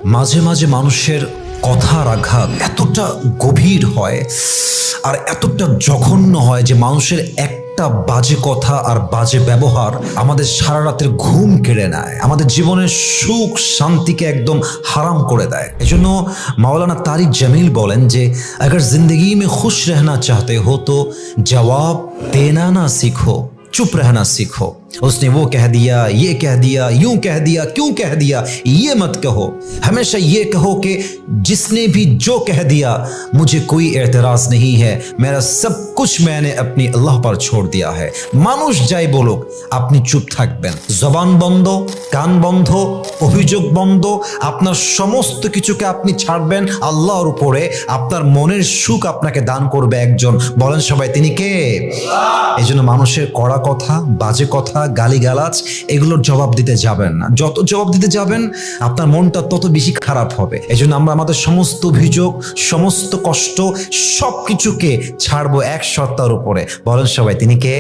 মাঝে মাঝে মানুষের কথার আঘাত এতটা গভীর হয় আর এতটা জঘন্য হয় যে মানুষের একটা বাজে কথা আর বাজে ব্যবহার আমাদের সারা রাতের ঘুম কেড়ে নেয়, আমাদের জীবনের সুখ শান্তিকে একদম হারাম করে দেয়। এজন্য মাওলানা তারিক জামিল বলেন যে अगर जिंदगी में खुश रहना चाहते हो तो जवाब देना ना सीखो, चुप रहना सीखो। उसने वो कह दिया, ये कह दिया, यूं कह दिया, क्यों कह दिया, ये मत कहो। हमेशा ये कहो कि जिसने भी जो कह दिया मुझे कोई एतराज नहीं है, मेरा सब कुछ मैंने अपनी अल्लाह पर छोड़ दिया है। মানুষ যাই বলুক আপনি চুপ থাকবেন, জবান বন্ধ, কান বন্ধ, অভিযোগ বন্ধ, আপনার সমস্ত কিছুকে আপনি ছাড়বেন আল্লাহর উপরে। আপনার মনের সুখ আপনাকে দান করবে একজন, বলেন সবাই তিনি কে? এই জন্য মানুষের কড়া কথা, বাজে কথা, গালিগালাজ এগুলোর জবাব দিতে যাবেন না। যত জবাব দিতে যাবেন আপনার মনটা তত বেশি খারাপ হবে। এই জন্য আমরা আমাদের সমস্ত অভিযোগ, সমস্ত কষ্ট সবকিছুকে ছাড়বো এক সত্তার উপরে, বলেন সবাই তিনি কে?